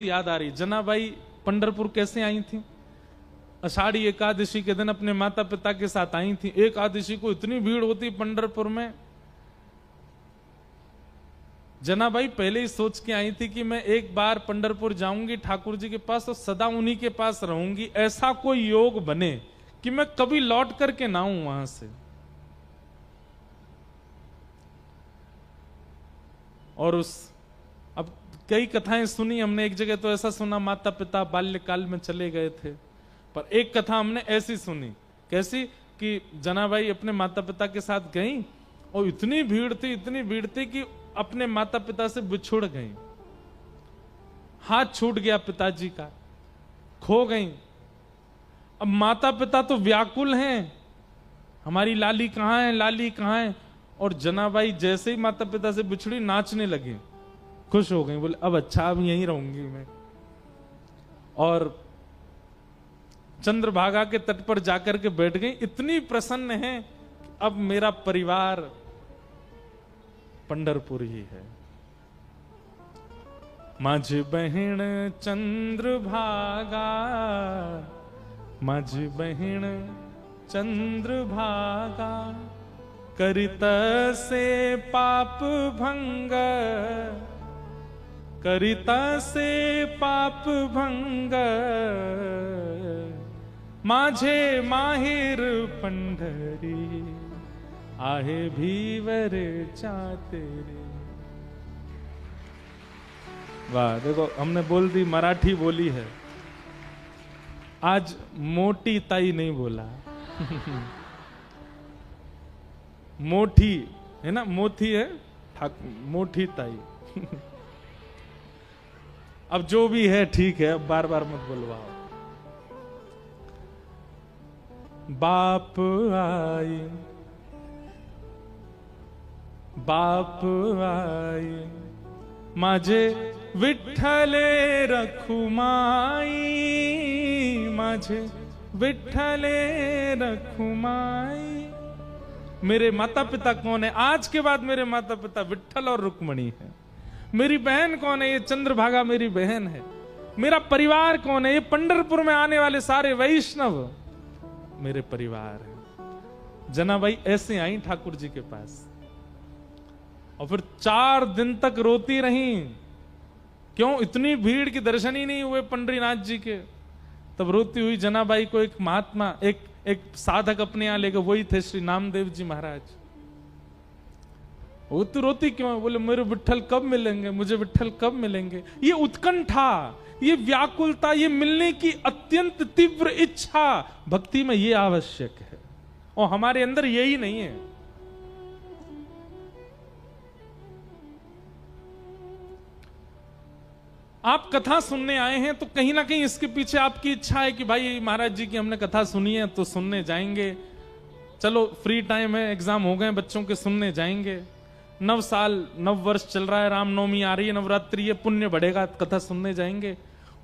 याद आ रही, जनाबाई पंढरपुर कैसे आई थी? आषाढ़ी एकादशी के दिन अपने माता पिता के साथ आई थी। एकादशी को इतनी भीड़ होती पंढरपुर में। जनाबाई पहले ही सोच के आई थी कि मैं एक बार पंढरपुर जाऊंगी ठाकुर जी के पास और सदा उन्हीं के पास रहूंगी। ऐसा कोई योग बने कि मैं कभी लौट करके ना आऊं वहां से। और अब कई कथाएं सुनी हमने। एक जगह तो ऐसा सुना माता पिता बाल्यकाल में चले गए थे, पर एक कथा हमने ऐसी सुनी। कैसी? कि जनाबाई अपने माता पिता के साथ गई और इतनी भीड़ थी कि अपने माता पिता से बिछुड़ गई। हाथ छूट गया पिताजी का, खो गई। अब माता पिता तो व्याकुल हैं, हमारी लाली कहां है, लाली कहां है। और जनाबाई जैसे ही माता पिता से बिछड़ी नाचने लगी, खुश हो गई, बोले अब अच्छा, अब यहीं रहूंगी मैं। और चंद्रभागा के तट पर जाकर के बैठ गई। इतनी प्रसन्न है, अब मेरा परिवार पंढरपुर ही है। माझ बहिण चंद्रभागा, माझ बहिण चंद्रभागा, करित से पाप भंग, करिता से पाप भंग, माझे माहिर पंढरी, आहे भीवर चातेरे। वाह, देखो हमने बोल दी, मराठी बोली है। आज मोटी ताई नहीं बोला। मोठी है ना, मोती है, मोटी ताई। अब जो भी है ठीक है, अब बार बार मत बुलवाओ। बाप आई, बाप आई, माझे विठ्ठले रखुमाई, माझे विठ्ठले रखुमाई। मेरे माता पिता कौन है? आज के बाद मेरे माता पिता विठ्ठल और रुक्मणी है। मेरी बहन कौन है? ये चंद्रभागा मेरी बहन है। मेरा परिवार कौन है? ये पंढरपुर में आने वाले सारे वैष्णव मेरे परिवार है। जनाबाई ऐसे आई ठाकुर जी के पास और फिर 4 दिन तक रोती रही। क्यों? इतनी भीड़ की दर्शन ही नहीं हुए पंडरीनाथ जी के। तब रोती हुई जनाबाई को एक महात्मा, एक साधक अपने यहां लेकर, वही थे श्री नामदेव जी महाराज। वो तो रोती क्यों? बोले मेरे विठ्ठल कब मिलेंगे, मुझे विठ्ठल कब मिलेंगे। ये उत्कंठा, ये व्याकुलता, ये मिलने की अत्यंत तीव्र इच्छा, भक्ति में ये आवश्यक है। और हमारे अंदर यही नहीं है। आप कथा सुनने आए हैं तो कहीं ना कहीं इसके पीछे आपकी इच्छा है कि भाई महाराज जी की हमने कथा सुनी है तो सुनने जाएंगे। चलो फ्री टाइम है, एग्जाम हो गए बच्चों के, सुनने जाएंगे। नव वर्ष चल रहा है, रामनवमी आ रही है, नवरात्रि है, पुण्य बढ़ेगा, कथा सुनने जाएंगे।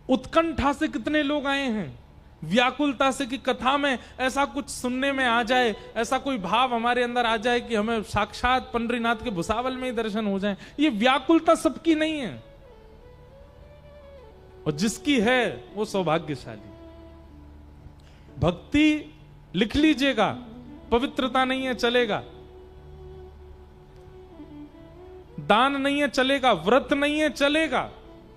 उत्कंठा से कितने लोग आए हैं, व्याकुलता से कि कथा में ऐसा कुछ सुनने में आ जाए, ऐसा कोई भाव हमारे अंदर आ जाए कि हमें साक्षात पंडरीनाथ के भुसावल में ही दर्शन हो जाए। ये व्याकुलता सबकी नहीं है, और जिसकी है वो सौभाग्यशाली। भक्ति लिख लीजिएगा, पवित्रता नहीं है चलेगा, दान नहीं है चलेगा, व्रत नहीं है चलेगा।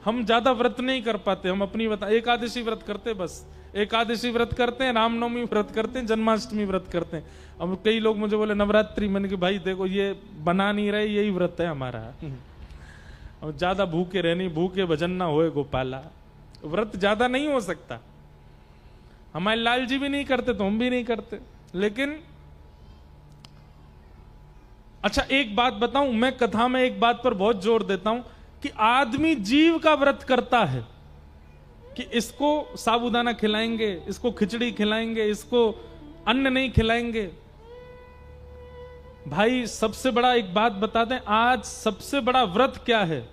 हम ज्यादा व्रत नहीं कर पाते, हम अपनी एकादशी व्रत करते, बस एकादशी व्रत करते हैं, रामनवमी व्रत करते हैं, जन्माष्टमी व्रत करते हैं। अब कई लोग मुझे बोले नवरात्रि, मैंने कहा भाई देखो ये बना नहीं रहे, यही व्रत है हमारा। अब ज्यादा भूखे रहनी, भूखे भजन ना होए गोपाला, व्रत ज्यादा नहीं हो सकता। हमारे लाल जी भी नहीं करते तो हम भी नहीं करते। लेकिन अच्छा एक बात बताऊं, मैं कथा में एक बात पर बहुत जोर देता हूं कि आदमी जीव का व्रत करता है कि इसको साबूदाना खिलाएंगे, इसको खिचड़ी खिलाएंगे, इसको अन्न नहीं खिलाएंगे। भाई सबसे बड़ा एक बात बता दें, आज सबसे बड़ा व्रत क्या है?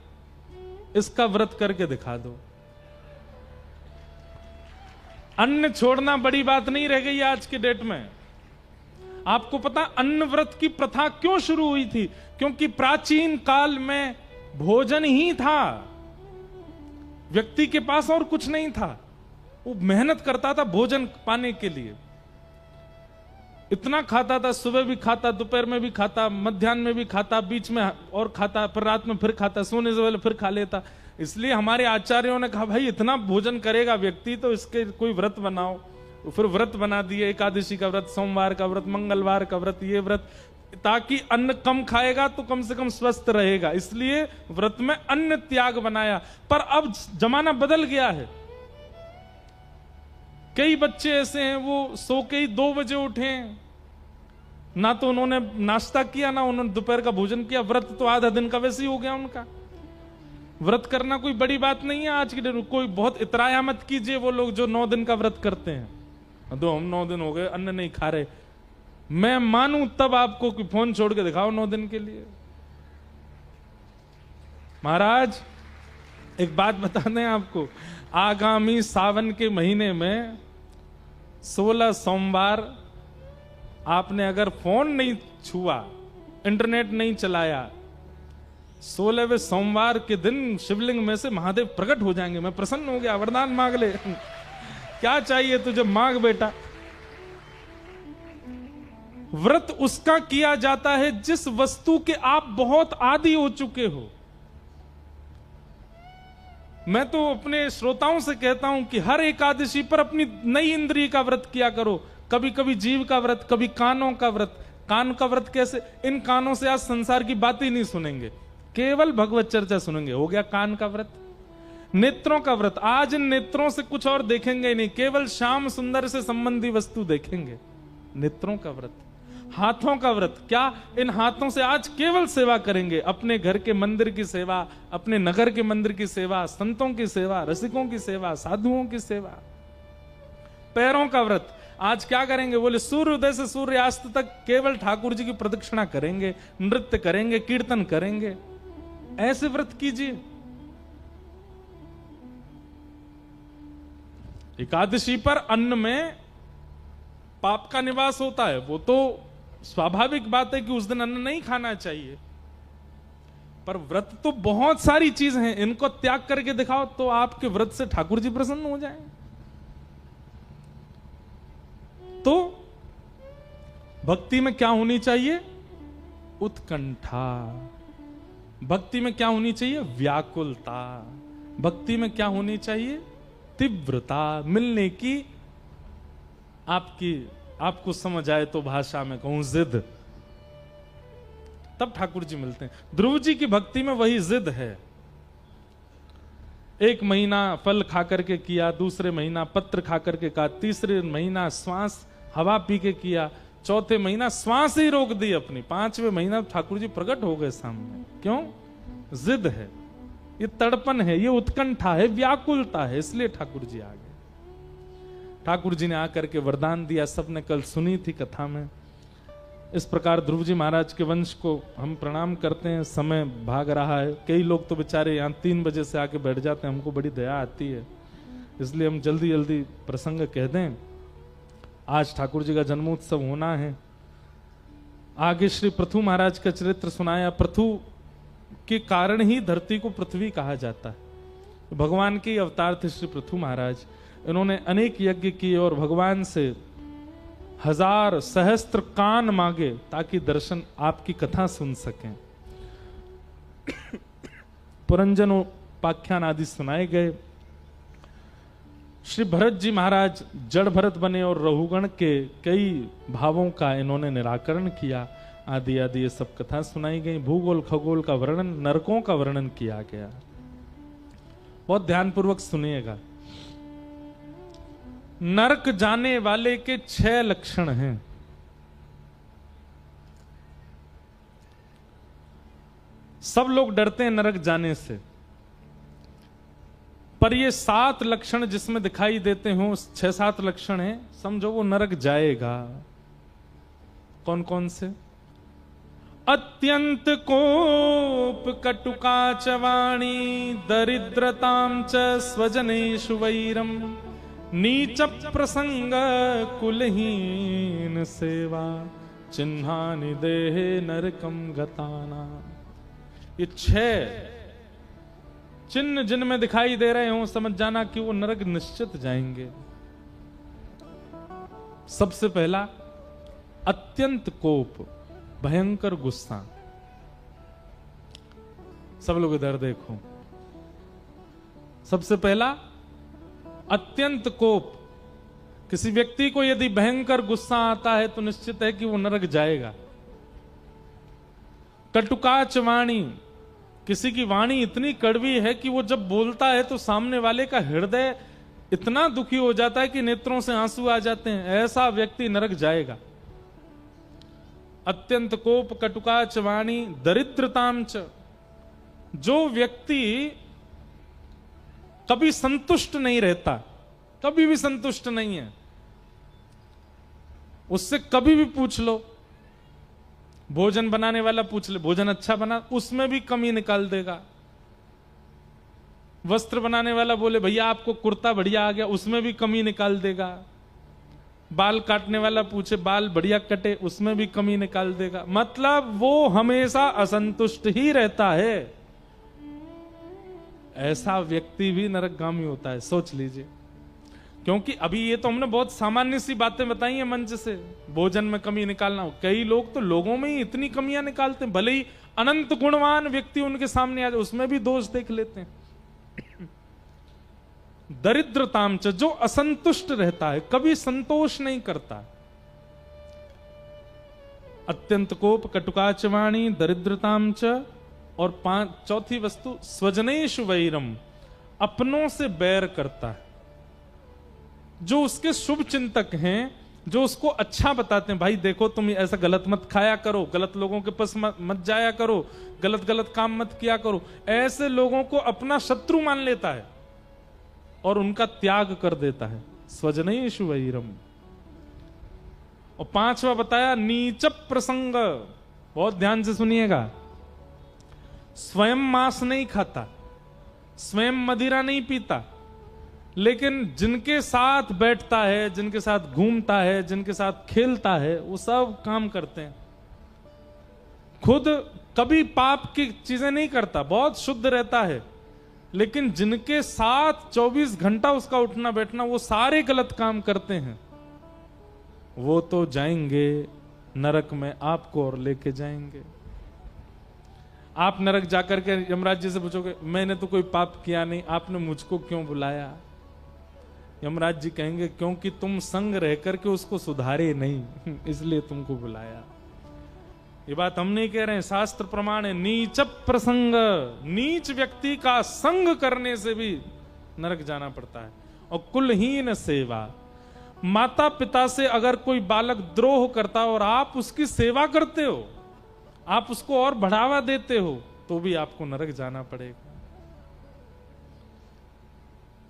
इसका व्रत करके दिखा दो। अन्न छोड़ना बड़ी बात नहीं रह गई आज के डेट में। आपको पता अन्न व्रत की प्रथा क्यों शुरू हुई थी? क्योंकि प्राचीन काल में भोजन ही था। व्यक्ति के पास और कुछ नहीं था, वो मेहनत करता था भोजन पाने के लिए, इतना खाता था, सुबह भी खाता, दोपहर में भी खाता, मध्याह्न में भी खाता, बीच में और खाता, फिर रात में फिर खाता, सोने से पहले फिर खा लेता। इसलिए हमारे आचार्यों ने कहा भाई इतना भोजन करेगा व्यक्ति तो इसके कोई व्रत बनाओ। तो फिर व्रत बना दिए, एकादशी का व्रत, सोमवार का व्रत, मंगलवार का व्रत, ये व्रत, ताकि अन्न कम खाएगा तो कम से कम स्वस्थ रहेगा, इसलिए व्रत में अन्न त्याग बनाया। पर अब जमाना बदल गया है, कई बच्चे ऐसे हैं वो सो के ही 2 बजे उठे, ना तो उन्होंने नाश्ता किया ना उन्होंने दोपहर का भोजन किया। व्रत तो आधा दिन का वैसे ही हो गया उनका। व्रत करना कोई बड़ी बात नहीं है आज के दिन। कोई बहुत इतराया मत कीजिए वो लोग जो 9 दिन का व्रत करते हैं, तो हम 9 दिन हो गए अन्न नहीं खा रहे। मैं मानूं तब आपको कि फोन छोड़ के दिखाओ 9 दिन के लिए। महाराज एक बात बता दें आपको, आगामी सावन के महीने में 16 सोमवार आपने अगर फोन नहीं छुआ, इंटरनेट नहीं चलाया, 16वें सोमवार के दिन शिवलिंग में से महादेव प्रकट हो जाएंगे। मैं प्रसन्न हो गया, वरदान मांग ले क्या चाहिए तुझे, मांग बेटा। व्रत उसका किया जाता है जिस वस्तु के आप बहुत आदी हो चुके हो। मैं तो अपने श्रोताओं से कहता हूं कि हर एकादशी पर अपनी नई इंद्रिय का व्रत किया करो। कभी कभी जीव का व्रत, कभी कानों का व्रत। कान का व्रत कैसे? इन कानों से आज संसार की बातें नहीं सुनेंगे, केवल भगवत चर्चा सुनेंगे, हो गया कान का व्रत। नेत्रों का व्रत, आज इन नेत्रों से कुछ और देखेंगे नहीं, केवल श्याम सुंदर से संबंधी वस्तु देखेंगे, नेत्रों का व्रत। हाथों का व्रत, क्या इन हाथों से आज केवल सेवा करेंगे, अपने घर के मंदिर की सेवा, अपने नगर के मंदिर की सेवा, संतों की सेवा, रसिकों की सेवा, साधुओं की सेवा। पैरों का व्रत, आज क्या करेंगे? बोले सूर्योदय से सूर्यास्त तक केवल ठाकुर जी की प्रदक्षिणा करेंगे, नृत्य करेंगे, कीर्तन करेंगे। ऐसे व्रत कीजिए। एकादशी पर अन्न में पाप का निवास होता है, वो तो स्वाभाविक बात है कि उस दिन अन्न नहीं खाना चाहिए। पर व्रत तो बहुत सारी चीज हैं, इनको त्याग करके दिखाओ तो आपके व्रत से ठाकुर जी प्रसन्न हो जाएं। तो भक्ति में क्या होनी चाहिए? उत्कंठा। भक्ति में क्या होनी चाहिए? व्याकुलता। भक्ति में क्या होनी चाहिए? तीव्रता। मिलने की, आपको समझ आए तो भाषा में कहूं जिद, तब ठाकुर जी मिलते हैं। ध्रुव जी की भक्ति में वही जिद है। 1 महीना फल खा करके किया, दूसरे महीना पत्र खा करके किया, तीसरे महीना श्वास हवा पी के किया, चौथे महीना श्वास ही रोक दी अपनी, 5वें महीना ठाकुर जी प्रकट हो गए सामने। क्यों? जिद है, ये तड़पन है, ये उत्कंठा है, व्याकुलता है, इसलिए ठाकुर जी आ गए। ठाकुर जी ने आकर के वरदान दिया, सबने कल सुनी थी कथा में। इस प्रकार ध्रुव जी महाराज के वंश को हम प्रणाम करते हैं। समय भाग रहा है, कई लोग तो बेचारे यहाँ 3 बजे से आके बैठ जाते हैं, हमको बड़ी दया आती है, इसलिए हम जल्दी जल्दी प्रसंग कह दें। आज ठाकुर जी का जन्मोत्सव होना है। आगे श्री पृथु महाराज का चरित्र सुनाया। पृथु के कारण ही धरती को पृथ्वी कहा जाता है। भगवान के अवतार थे श्री पृथु महाराज। इन्होंने अनेक यज्ञ किए और भगवान से 1000 सहस्त्र कान मांगे ताकि दर्शन, आपकी कथा सुन सकें। पुरंजन उपाख्यान आदि सुनाए गए। श्री भरत जी महाराज जड़ भरत बने और रहुगण के कई भावों का इन्होंने निराकरण किया। आदि आदि ये सब कथा सुनाई गई। भूगोल खगोल का वर्णन, नरकों का वर्णन किया गया। बहुत ध्यानपूर्वक सुनिएगा। नरक जाने वाले के 6 लक्षण हैं। सब लोग डरते हैं नरक जाने से, पर ये 7 लक्षण जिसमें दिखाई देते हो, 6-7 लक्षण हैं, समझो वो नरक जाएगा। कौन कौन से? अत्यंत कोप कटुका च वाणी, दरिद्रतां च स्वजनेषु वैरम, नीच प्रसंग कुलहीन सेवा, चिन्हानि देहे नरकम गताना। ये 6 चिन्ह जिनमें दिखाई दे रहे हो समझ जाना कि वो नरक निश्चित जाएंगे। सबसे पहला अत्यंत कोप, भयंकर गुस्सा। सब लोग इधर देखो। सबसे पहला अत्यंत कोप। किसी व्यक्ति को यदि भयंकर गुस्सा आता है तो निश्चित है कि वो नरक जाएगा। कटुकाच वाणी, किसी की वाणी इतनी कड़वी है कि वो जब बोलता है तो सामने वाले का हृदय इतना दुखी हो जाता है कि नेत्रों से आंसू आ जाते हैं। ऐसा व्यक्ति नरक जाएगा। अत्यंत कोप, कटुकाच वाणी, दरिद्रताम च। जो व्यक्ति कभी संतुष्ट नहीं रहता, कभी भी संतुष्ट नहीं है, उससे कभी भी पूछ लो, भोजन बनाने वाला पूछ ले, भोजन अच्छा बना, उसमें भी कमी निकाल देगा। वस्त्र बनाने वाला बोले भैया आपको कुर्ता बढ़िया आ गया, उसमें भी कमी निकाल देगा। बाल काटने वाला पूछे बाल बढ़िया कटे, उसमें भी कमी निकाल देगा। मतलब वो हमेशा असंतुष्ट ही रहता है। ऐसा व्यक्ति भी नरकगामी होता है, सोच लीजिए। क्योंकि अभी ये तो हमने बहुत सामान्य सी बातें बताई हैं मंच से, भोजन में कमी निकालना हो। कई लोग तो लोगों में ही इतनी कमियां निकालते हैं, भले ही अनंत गुणवान व्यक्ति उनके सामने आ जाए उसमें भी दोष देख लेते हैं। दरिद्रताम च, जो असंतुष्ट रहता है, कभी संतोष नहीं करता। अत्यंत कोप, कटुकाच वाणी, दरिद्रताम च। और चौथी वस्तु स्वजनेषु वैरम, अपनों से बैर करता है। जो उसके शुभ चिंतक हैं, जो उसको अच्छा बताते हैं, भाई देखो तुम ऐसा गलत मत खाया करो, गलत लोगों के पास मत जाया करो, गलत गलत काम मत किया करो, ऐसे लोगों को अपना शत्रु मान लेता है और उनका त्याग कर देता है। स्वजनेषु वैरम। और पांचवा बताया नीच प्रसंग। बहुत ध्यान से सुनिएगा। स्वयं मांस नहीं खाता, स्वयं मदिरा नहीं पीता, लेकिन जिनके साथ बैठता है, जिनके साथ घूमता है, जिनके साथ खेलता है, वो सब काम करते हैं। खुद कभी पाप की चीजें नहीं करता, बहुत शुद्ध रहता है, लेकिन जिनके साथ 24 घंटा उसका उठना बैठना, वो सारे गलत काम करते हैं। वो तो जाएंगे नरक में, आपको और लेके जाएंगे। आप नरक जाकर के यमराज जी से पूछोगे मैंने तो कोई पाप किया नहीं, आपने मुझको क्यों बुलाया? यमराज जी कहेंगे क्योंकि तुम संग रह करके उसको सुधारे नहीं, इसलिए तुमको बुलाया। ये बात हम नहीं कह रहे हैं, शास्त्र प्रमाण है। नीच प्रसंग, नीच व्यक्ति का संग करने से भी नरक जाना पड़ता है। और कुलहीन सेवा, माता पिता से अगर कोई बालक द्रोह करता और आप उसकी सेवा करते हो, आप उसको और बढ़ावा देते हो, तो भी आपको नरक जाना पड़ेगा।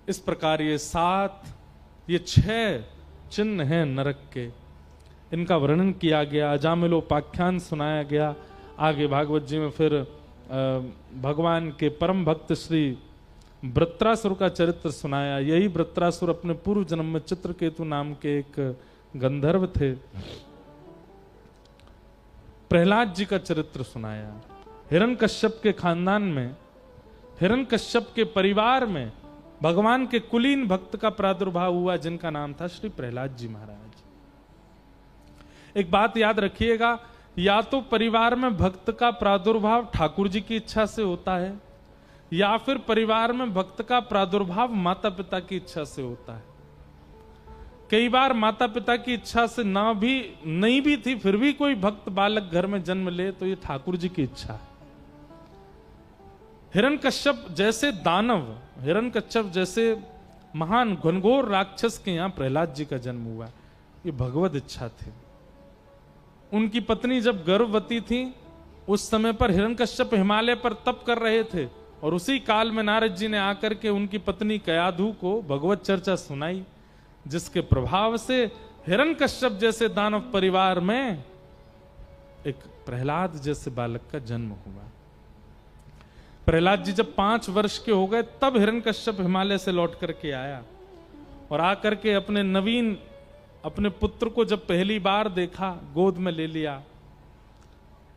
इस प्रकार ये 6 चिन्ह हैं नरक के, इनका वर्णन किया गया, अजामिलोपाख्यान सुनाया गया। आगे भागवत जी में फिर भगवान के परम भक्त श्री वृत्रासुर का चरित्र सुनाया। यही वृत्रासुर अपने पूर्व जन्म में चित्रकेतु नाम के एक गंधर्व थे। प्रहलाद जी का चरित्र सुनाया। हिरण्यकश्यप के खानदान में, हिरण्यकश्यप के परिवार में भगवान के कुलीन भक्त का प्रादुर्भाव हुआ, जिनका नाम था श्री प्रहलाद जी महाराज। एक बात याद रखिएगा, या तो परिवार में भक्त का प्रादुर्भाव ठाकुर जी की इच्छा से होता है, या फिर परिवार में भक्त का प्रादुर्भाव माता पिता की इच्छा से होता है। कई बार माता पिता की इच्छा से नहीं भी थी, फिर भी कोई भक्त बालक घर में जन्म ले तो ये ठाकुर जी की इच्छा है। हिरण्यकश्यप जैसे दानव, हिरण्यकश्यप जैसे महान घनघोर राक्षस के यहां प्रहलाद जी का जन्म हुआ, ये भगवत इच्छा थी। उनकी पत्नी जब गर्भवती थी, उस समय पर हिरण्यकश्यप हिमालय पर तप कर रहे थे, और उसी काल में नारद जी ने आकर के उनकी पत्नी कयाधु को भगवत चर्चा सुनाई, जिसके प्रभाव से हिरण्यकश्यप जैसे दानव परिवार में एक प्रहलाद जैसे बालक का जन्म हुआ। प्रहलाद जी जब 5 वर्ष के हो गए, तब हिरण्यकश्यप हिमालय से लौट करके आया, और आकर के अपने पुत्र को जब पहली बार देखा, गोद में ले लिया।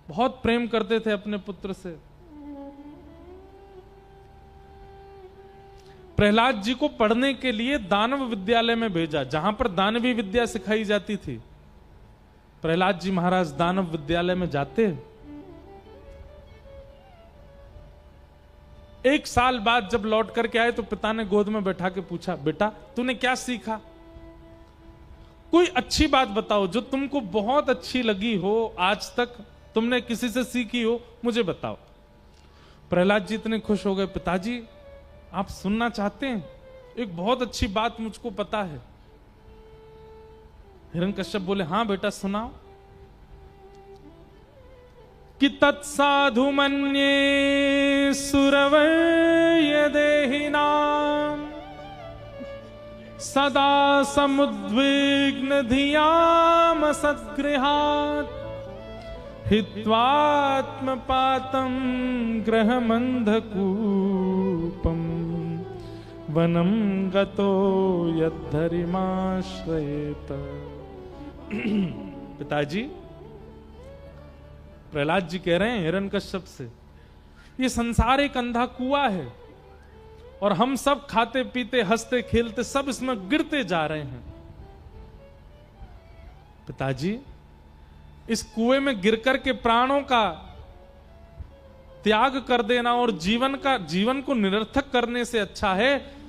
बहुत प्रेम करते थे अपने पुत्र से। प्रहलाद जी को पढ़ने के लिए दानव विद्यालय में भेजा, जहां पर दानवी विद्या सिखाई जाती थी। प्रहलाद जी महाराज दानव विद्यालय में जाते। 1 साल बाद जब लौट करके आए तो पिता ने गोद में बैठा के पूछा, बेटा तूने क्या सीखा? कोई अच्छी बात बताओ जो तुमको बहुत अच्छी लगी हो, आज तक तुमने किसी से सीखी हो, मुझे बताओ। प्रहलाद जी इतने खुश हो गए, पिताजी आप सुनना चाहते हैं? एक बहुत अच्छी बात मुझको पता है। हिरण्यकश्यप बोले, हाँ बेटा सुनाओ। कि तत्साधु मन्ये सुरवय देहिनाम सदा समुद्विग्न धियाम सद्गृहात् हित्वात्मपातं ग्रहमन्धकूपम् वनं गतो यद्धरिमाश्रयेत। पिताजी, प्रहलाद जी कह रहे हैं हिरण्यकश्यप से, ये संसार एक अंधा कुआं है और हम सब खाते पीते हंसते खेलते सब इसमें गिरते जा रहे हैं। पिताजी, इस कुएं में गिरकर के प्राणों का त्याग कर देना और जीवन को निरर्थक करने से अच्छा है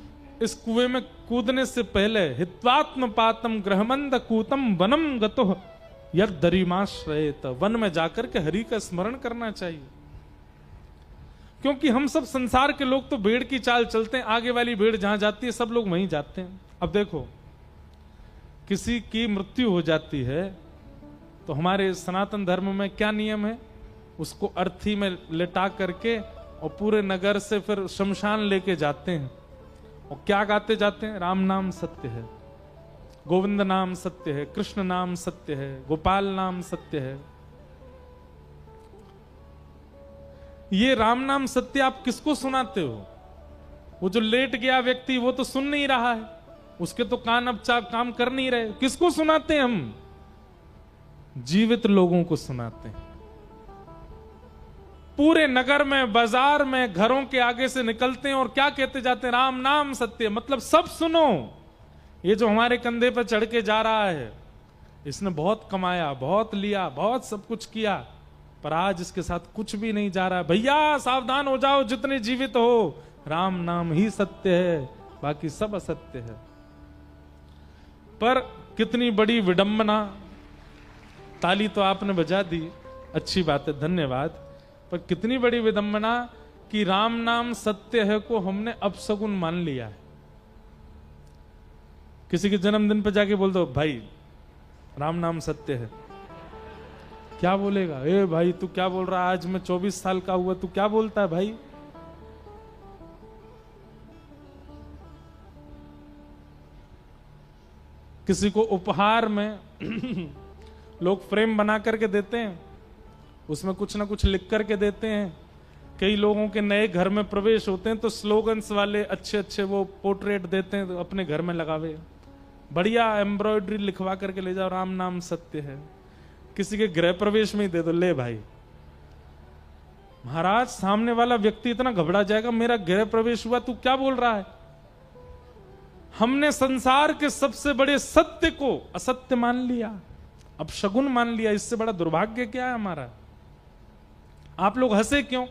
इस कुएं में कूदने से पहले हित्वात्म पातम ग्रहमंद कूतम वनम गतो यद्धरिमाश्रयेत, वन में जाकर के हरि का स्मरण करना चाहिए। क्योंकि हम सब संसार के लोग तो भेड़ की चाल चलते हैं, आगे वाली भेड़ जहां जाती है सब लोग वहीं जाते हैं। अब देखो, किसी की मृत्यु हो जाती है तो हमारे सनातन धर्म में क्या नियम है? उसको अर्थी में लेटा करके और पूरे नगर से फिर शमशान लेके जाते हैं और क्या गाते जाते हैं? राम नाम सत्य है, गोविंद नाम सत्य है, कृष्ण नाम सत्य है, गोपाल नाम सत्य है। ये राम नाम सत्य आप किसको सुनाते हो? वो जो लेट गया व्यक्ति वो तो सुन नहीं रहा है, उसके तो कान अब चाप काम कर नहीं रहे। किसको सुनाते हैं हम? जीवित लोगों को सुनाते हैं। पूरे नगर में, बाजार में, घरों के आगे से निकलते हैं और क्या कहते जाते हैं? राम नाम सत्य। मतलब सब सुनो, ये जो हमारे कंधे पर चढ़ के जा रहा है इसने बहुत कमाया, बहुत लिया, बहुत सब कुछ किया, पर आज इसके साथ कुछ भी नहीं जा रहा। भैया सावधान हो जाओ, जितने जीवित हो राम नाम ही सत्य है, बाकी सब असत्य है। पर कितनी बड़ी विडंबना। ताली तो आपने बजा दी, अच्छी बात है, धन्यवाद। पर कितनी बड़ी विडंबना कि राम नाम सत्य है को हमने अपशगुन मान लिया है। किसी के जन्मदिन पर जाके बोल दो, भाई राम नाम सत्य है, क्या बोलेगा? ए भाई तू क्या बोल रहा है? आज मैं 24 साल का हुआ, तू क्या बोलता है भाई? किसी को उपहार में लोग फ्रेम बना करके देते हैं, उसमें कुछ ना कुछ लिख करके देते हैं। कई लोगों के नए घर में प्रवेश होते हैं तो स्लोगन्स वाले अच्छे अच्छे वो पोर्ट्रेट देते हैं, तो अपने घर में लगावे, बढ़िया एम्ब्रॉयडरी लिखवा करके ले जाओ, राम नाम सत्य है। किसी के गृह प्रवेश में ही दे दो, ले भाई। महाराज सामने वाला व्यक्ति इतना घबरा जाएगा, मेरा गृह प्रवेश हुआ, तू क्या बोल रहा है? हमने संसार के सबसे बड़े सत्य को असत्य मान लिया, अब शगुन मान लिया। इससे बड़ा दुर्भाग्य क्या है हमारा? आप लोग हंसे क्यों?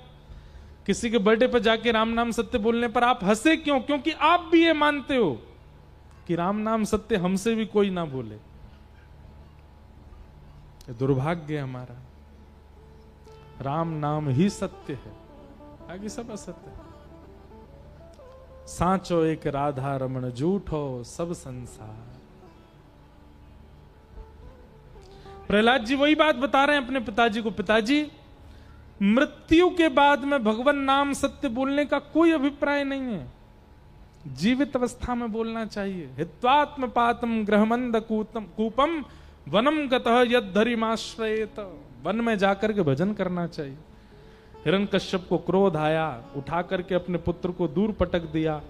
किसी के बर्थडे पर जाके राम नाम सत्य बोलने पर आप हंसे क्यों? क्योंकि आप भी ये मानते हो कि राम नाम सत्य हमसे भी कोई ना बोले। दुर्भाग्य है हमारा। राम नाम ही सत्य है, आगे सब असत्य है। सांचो एक राधा रमण झूठो सब संसार। प्रहलाद जी वही बात बता रहे हैं अपने पिताजी को, पिताजी मृत्यु के बाद में भगवान नाम सत्य बोलने का कोई अभिप्राय नहीं है, जीवित अवस्था में बोलना चाहिए। हित्वात्म पातम ग्रहमंद कूपम वनम गतः यद्धरिमाश्रयेत, वन में जाकर के भजन करना चाहिए। हिरण्यकश्यप को क्रोध आया, उठा करके अपने पुत्र को दूर पटक दिया।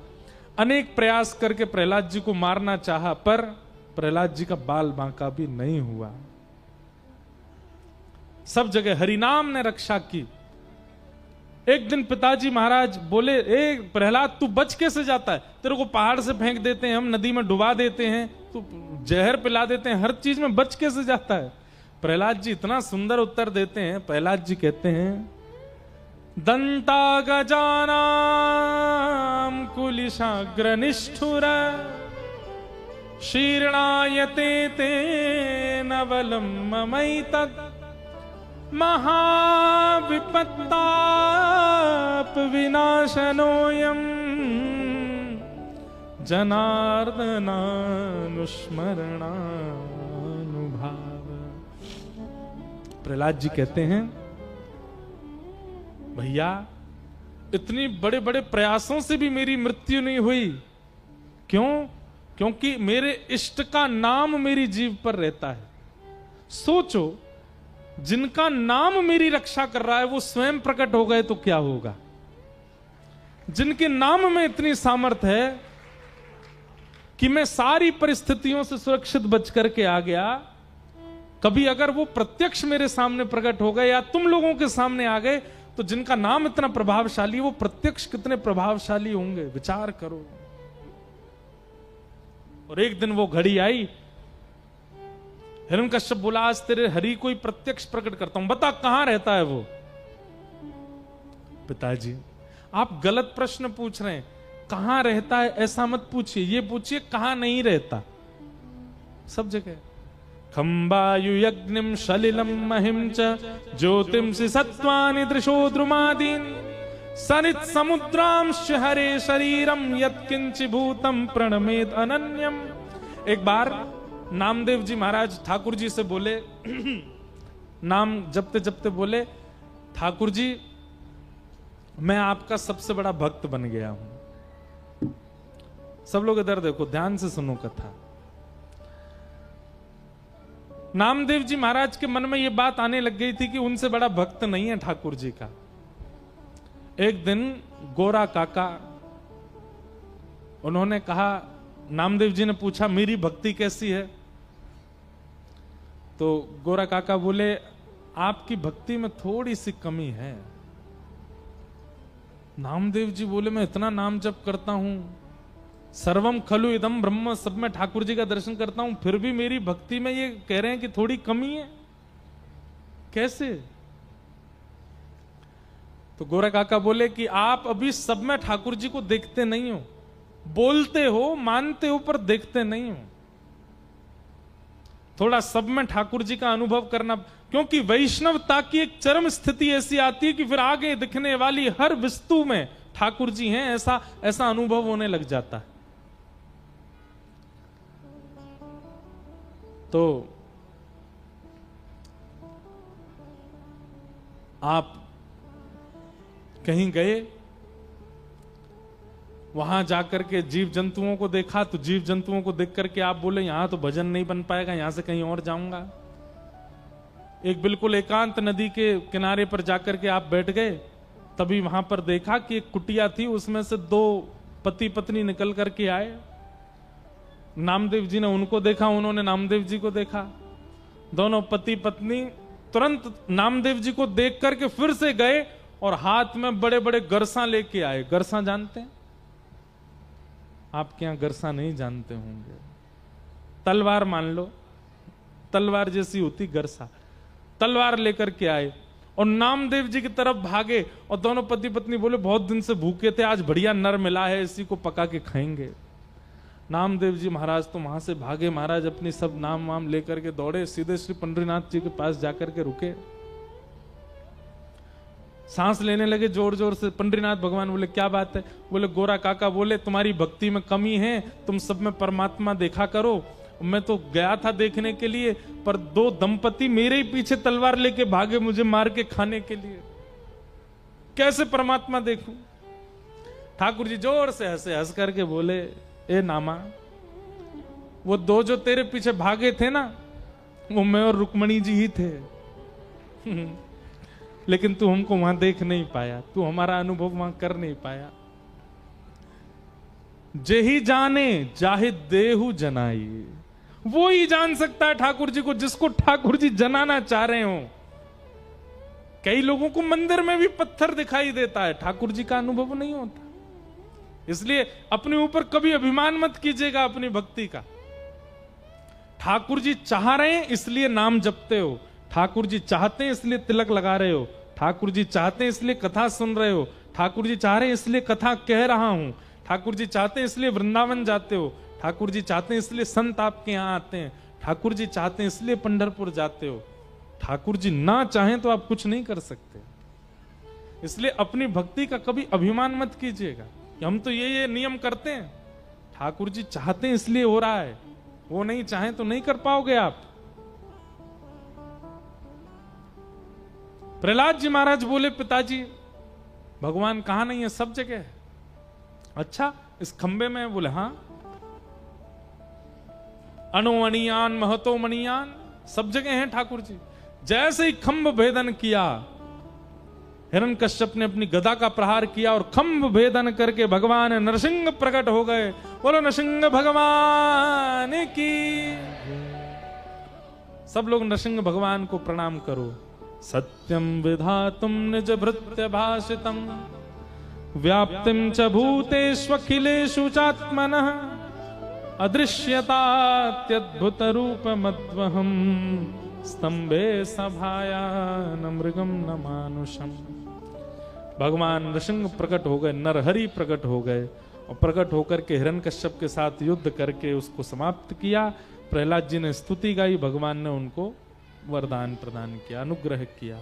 अनेक प्रयास करके प्रहलाद जी को मारना चाहा, पर प्रहलाद जी का बाल बांका भी नहीं हुआ। सब जगह हरिनाम ने रक्षा की। एक दिन पिताजी महाराज बोले, ए प्रहलाद तू बच कैसे जाता है? तेरे को पहाड़ से फेंक देते हैं, हम नदी में डुबा देते हैं, तू जहर पिला देते हैं, हर चीज में बच कैसे जाता है? प्रहलाद जी इतना सुंदर उत्तर देते हैं। प्रहलाद जी कहते हैं, दंता गजानाम कुलिशाग्र निष्ठुर शीर्णायते ते नवलम ममैतत् महाविपत्ताप विनाशनोयम जनार्दनानुस्मरणानुभाव। प्रहलाद जी कहते हैं, भैया इतनी बड़े बड़े प्रयासों से भी मेरी मृत्यु नहीं हुई। क्यों? क्योंकि मेरे इष्ट का नाम मेरी जीभ पर रहता है। सोचो, जिनका नाम मेरी रक्षा कर रहा है वो स्वयं प्रकट हो गए तो क्या होगा? जिनके नाम में इतनी सामर्थ है कि मैं सारी परिस्थितियों से सुरक्षित बच करके आ गया, कभी अगर वो प्रत्यक्ष मेरे सामने प्रकट हो गए या तुम लोगों के सामने आ गए, तो जिनका नाम इतना प्रभावशाली, वो प्रत्यक्ष कितने प्रभावशाली होंगे, विचार करो। और एक दिन वो घड़ी आई, हिरण्यकश्यप बोला, आज तेरे हरि को ही प्रत्यक्ष प्रकट करता हूं, बता कहां रहता है वो? पिताजी आप गलत प्रश्न पूछ रहे हैं। कहां रहता है ऐसा मत पूछिए, ये पूछिए कहां नहीं रहता। सब जगह खंबायु यज्ञम सलिलम महिम च ज्योतिंसि सत्वानि दृशो द्रुमादीन सनित समुद्रांश हरे शरीरम यत्किंचि भूतम प्रणमेत अनन्यम। एक बार नामदेव जी महाराज ठाकुर जी से बोले, नाम जपते जपते बोले, ठाकुर जी मैं आपका सबसे बड़ा भक्त बन गया हूं। सब लोग इधर देखो, ध्यान से सुनो कथा। नामदेव जी महाराज के मन में यह बात आने लग गई थी कि उनसे बड़ा भक्त नहीं है ठाकुर जी का। एक दिन गोरा काका, उन्होंने कहा, नामदेव जी ने पूछा मेरी भक्ति कैसी है? तो गोरा काका बोले, आपकी भक्ति में थोड़ी सी कमी है। नामदेव जी बोले, मैं इतना नाम जप करता हूं, सर्वम खलु इदम ब्रह्म, सब में ठाकुर जी का दर्शन करता हूं, फिर भी मेरी भक्ति में ये कह रहे हैं कि थोड़ी कमी है, कैसे? तो गोरा काका बोले कि आप अभी सब में ठाकुर जी को देखते नहीं हो, बोलते हो, मानते हो, पर देखते नहीं हो। थोड़ा सब में ठाकुर जी का अनुभव करना, क्योंकि वैष्णवता की एक चरम स्थिति ऐसी आती है कि फिर आगे दिखने वाली हर वस्तु में ठाकुर जी हैं, ऐसा अनुभव होने लग जाता है। तो आप कहीं गए, वहां जाकर के जीव जंतुओं को देखा, तो जीव जंतुओं को देख करके आप बोले, यहां तो भजन नहीं बन पाएगा, यहां से कहीं और जाऊंगा। एक बिल्कुल एकांत नदी के किनारे पर जाकर के आप बैठ गए, तभी वहां पर देखा कि एक कुटिया थी, उसमें से दो पति पत्नी निकल करके आए। नामदेव जी ने उनको देखा, उन्होंने नामदेव जी को देखा। दोनों पति पत्नी तुरंत नामदेव जी को देख करके फिर से गए और हाथ में बड़े बड़े गरसा लेके आए। गरसा जानते हैं? आपके यहां गरसा नहीं जानते होंगे, तलवार मान लो, तलवार जैसी होती गरसा। तलवार लेकर के आए और नामदेव जी की तरफ भागे, और दोनों पति पत्नी बोले, बहुत दिन से भूखे थे, आज बढ़िया नर मिला है, इसी को पका के खाएंगे। नामदेव जी महाराज तो वहां से भागे, महाराज अपनी सब नाम वाम लेकर के दौड़े, सीधे श्री पंडरीनाथ जी के पास जाकर के रुके, सांस लेने लगे जोर जोर से। पंडरीनाथ भगवान बोले, क्या बात है? बोले, गोरा काका बोले तुम्हारी भक्ति में कमी है, तुम सब में परमात्मा देखा करो। मैं तो गया था देखने के लिए, पर दो दंपति मेरे ही पीछे तलवार लेके भागे मुझे मार के खाने के लिए, कैसे परमात्मा देखूं? ठाकुर जी जोर से हंसे, हंस करके बोले, ए नामा, वो दो जो तेरे पीछे भागे थे ना, वो मैं और रुक्मणी जी ही थे। लेकिन तू हमको वहां देख नहीं पाया, तू हमारा अनुभव वहां कर नहीं पाया। जेही जाने जाहि देहु जनाई, वो ही जान सकता है ठाकुर जी को जिसको ठाकुर जी जनाना चाह रहे हो। कई लोगों को मंदिर में भी पत्थर दिखाई देता है, ठाकुर जी का अनुभव नहीं होता। इसलिए अपने ऊपर कभी अभिमान मत कीजिएगा अपनी भक्ति का। ठाकुर जी चाह रहे हैं इसलिए नाम जपते हो, ठाकुर जी चाहते हैं इसलिए तिलक लगा रहे हो, ठाकुर जी चाहते हैं इसलिए कथा सुन रहे हो, ठाकुर जी चाह रहे हैं इसलिए कथा कह रहा हूं, ठाकुर जी चाहते हैं इसलिए वृंदावन जाते हो, ठाकुर जी चाहते हैं इसलिए संत आपके यहां आते हैं, ठाकुर जी चाहते हैं इसलिए पंढरपुर जाते हो। ठाकुर जी ना चाहें तो आप कुछ नहीं कर सकते। इसलिए अपनी भक्ति का कभी अभिमान मत कीजिएगा कि हम तो ये नियम करते हैं, ठाकुर जी चाहते हैं इसलिए हो रहा है, वो नहीं चाहें तो नहीं कर पाओगे आप। प्रहलाद जी महाराज बोले, पिताजी भगवान कहां नहीं है? सब जगह है। अच्छा, इस खंबे में? बोले हाँ। अणुअणियान महतो मणियान, सब जगह हैं ठाकुर जी। जैसे ही खंभ भेदन किया, हिरण्यकश्यप ने अपनी गदा का प्रहार किया और खंभ भेदन करके भगवान नरसिंह प्रकट हो गए। बोलो नरसिंह भगवान की। सब लोग नरसिंह भगवान को प्रणाम करो। सत्यम विधातुम निज भृत्य भाषितम व्याप्तिम च भूतेष्वखिलेषु चात्मनः अदृश्यतात्यद्भुत रूपमद्वहम् स्तंभे सभाया न मृगम न मानुषम। भगवान नरसिंह प्रकट हो गए, नरहरि प्रकट हो गए और प्रकट होकर के हिरण्यकश्यप के साथ युद्ध करके उसको समाप्त किया। प्रहलाद जी ने स्तुति गाई, भगवान ने उनको वरदान प्रदान किया, अनुग्रह किया।